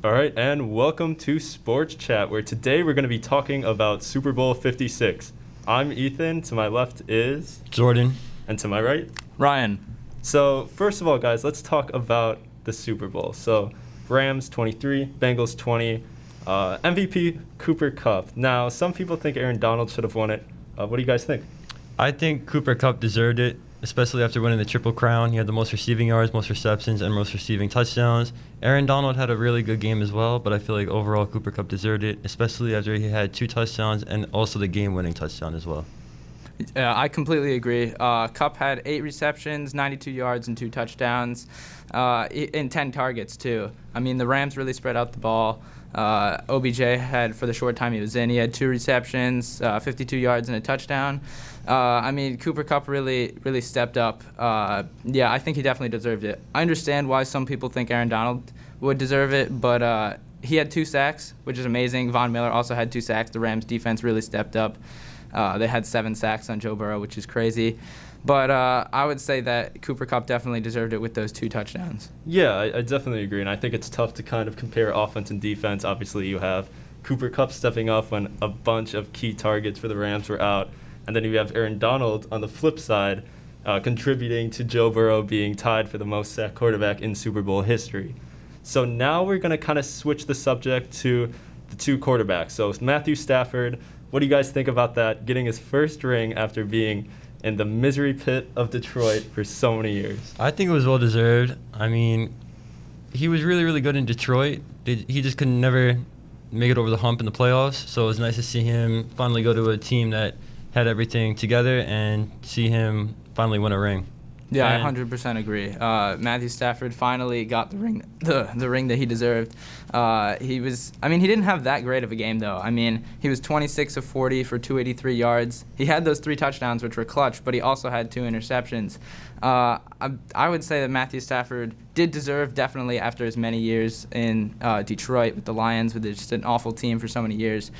All right, and welcome to Sports Chat, where today we're going to be talking about Super Bowl 56. I'm Ethan, to my left is Jordan, and to my right, Ryan. So, first of all, guys, let's talk about the Super Bowl. So, Rams 23, Bengals 20, MVP Cooper Kupp. Now, some people think Aaron Donald should have won it. What do you guys think? I think Cooper Kupp deserved it, especially after winning the Triple Crown. He had the most receiving yards, most receptions, and most receiving touchdowns. Aaron Donald had a really good game as well, but I feel like overall Cooper Kupp deserved it, especially after he had 2 touchdowns and also the game-winning touchdown as well. Yeah, I completely agree. Kupp had 8 receptions, 92 yards, and 2 touchdowns, and 10 targets, too. I mean, the Rams really spread out the ball. OBJ had, for the short time he was in, he had 2 receptions, 52 yards, and a touchdown. I mean, Cooper Kupp really stepped up. Yeah, I think he definitely deserved it. I understand why some people think Aaron Donald would deserve it, but he had 2 sacks, which is amazing. Von Miller also had 2 sacks. The Rams' defense really stepped up. They had 7 sacks on Joe Burrow, which is crazy. But I would say that Cooper Kupp definitely deserved it with those 2 touchdowns. Yeah, I definitely agree, and I think it's tough to kind of compare offense and defense. Obviously, you have Cooper Kupp stepping up when a bunch of key targets for the Rams were out, and then you have Aaron Donald on the flip side contributing to Joe Burrow being tied for the most sacked quarterback in Super Bowl history. So now we're going to kind of switch the subject to the 2 quarterbacks. So Matthew Stafford, what do you guys think about that, getting his first ring after being in the misery pit of Detroit for so many years? I think it was well-deserved. I mean, he was really, really good in Detroit. He just could never make it over the hump in the playoffs, so it was nice to see him finally go to a team that had everything together and see him finally win a ring. Yeah, I 100% agree. Matthew Stafford finally got the ring, the ring that he deserved. He didn't have that great of a game though. I mean, he was 26 of 40 for 283 yards. He had those 3 touchdowns, which were clutch, but he also had 2 interceptions. I would say that Matthew Stafford did deserve, definitely after as many years in Detroit with the Lions, with just an awful team for so many years.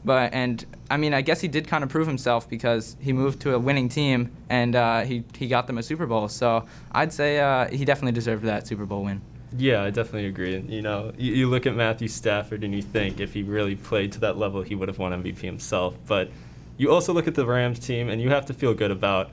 I guess he did kind of prove himself because he moved to a winning team and he got them a Super Bowl. So I'd say he definitely deserved that Super Bowl win. Yeah, I definitely agree. And, you look at Matthew Stafford and you think if he really played to that level, he would have won MVP himself. But you also look at the Rams team and you have to feel good about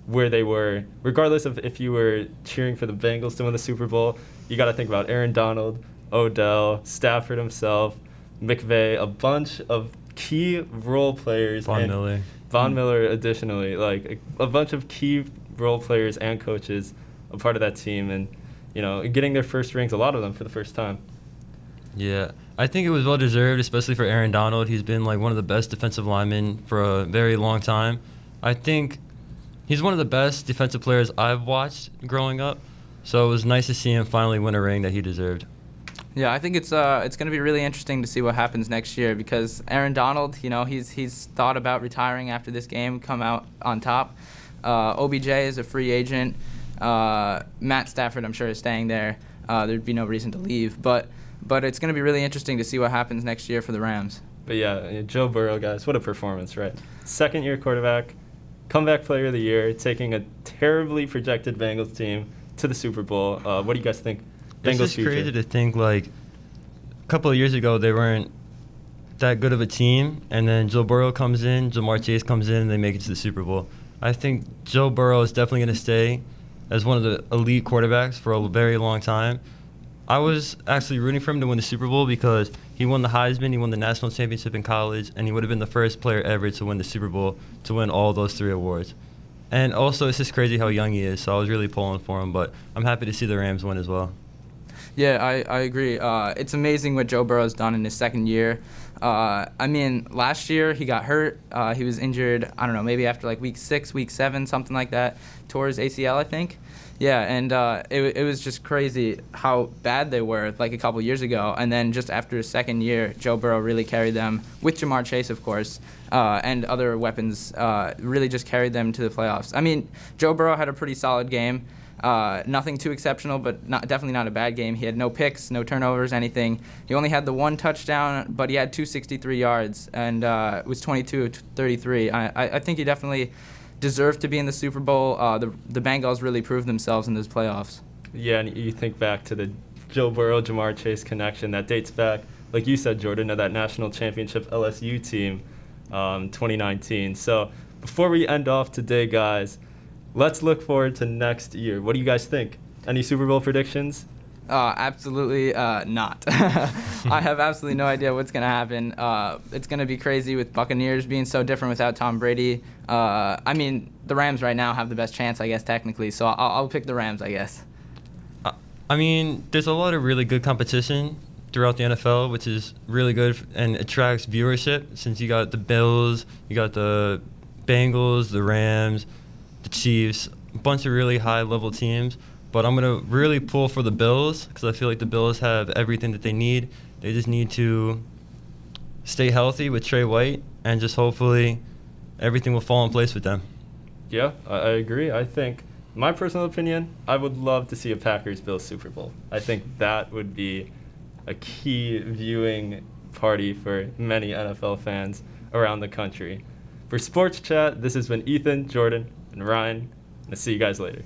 where they were, regardless of if you were cheering for the Bengals to win the Super Bowl. You got to think about Aaron Donald, Odell, Stafford himself, McVay, a bunch of key role players. Von Miller, additionally, like a bunch of key role players and coaches a part of that team, and getting their first rings, a lot of them for the first time. Yeah, I think it was well deserved, especially for Aaron Donald. He's been like one of the best defensive linemen for a very long time. I think he's one of the best defensive players I've watched growing up, so it was nice to see him finally win a ring that he deserved. Yeah, I think it's going to be really interesting to see what happens next year because Aaron Donald, he's thought about retiring after this game, come out on top. OBJ is a free agent. Matt Stafford, I'm sure, is staying there. There'd be no reason to leave, but it's going to be really interesting to see what happens next year for the Rams. But yeah, Joe Burrow, guys, what a performance, right? Second-year quarterback, comeback player of the year, taking a terribly projected Bengals team to the Super Bowl. What do you guys think? It's just crazy to think, like, a couple of years ago they weren't that good of a team, and then Joe Burrow comes in, Jamar Chase comes in, and they make it to the Super Bowl. I think Joe Burrow is definitely going to stay as one of the elite quarterbacks for a very long time. I was actually rooting for him to win the Super Bowl because he won the Heisman, he won the national championship in college, and he would have been the first player ever to win the Super Bowl, to win all those 3 awards. And also, it's just crazy how young he is, so I was really pulling for him, but I'm happy to see the Rams win as well. Yeah, I agree. It's amazing what Joe Burrow's done in his second year. Last year he got hurt. He was injured, I don't know, maybe after like week 6, week 7, something like that. Tore his ACL, I think. Yeah, and it was just crazy how bad they were like a couple years ago. And then just after his second year, Joe Burrow really carried them, with Jamar Chase, of course, and other weapons, really just carried them to the playoffs. I mean, Joe Burrow had a pretty solid game. Nothing too exceptional, but definitely not a bad game. He had no picks, no turnovers, anything. He only had the 1 touchdown, but he had 263 yards and was 22 of 33. I think he definitely deserved to be in the Super Bowl. The Bengals really proved themselves in those playoffs. Yeah, and you think back to the Joe Burrow, Jamar Chase connection that dates back, like you said, Jordan, to that national championship LSU team, 2019. So before we end off today, guys, let's look forward to next year. What do you guys think? Any Super Bowl predictions? Absolutely not. I have absolutely no idea what's going to happen. It's going to be crazy with Buccaneers being so different without Tom Brady. I mean, the Rams right now have the best chance, I guess, technically. So I'll pick the Rams, I guess. I mean, there's a lot of really good competition throughout the NFL, which is really good and attracts viewership, since you got the Bills, you got the Bengals, the Rams, the Chiefs, a bunch of really high-level teams. But I'm going to really pull for the Bills, because I feel like the Bills have everything that they need. They just need to stay healthy with Trey White, and just hopefully everything will fall in place with them. Yeah, I agree. I think, my personal opinion, I would love to see a Packers-Bills Super Bowl. I think that would be a key viewing party for many NFL fans around the country. For Sports Chat, this has been Ethan, Jordan, and Ryan. And I'll see you guys later.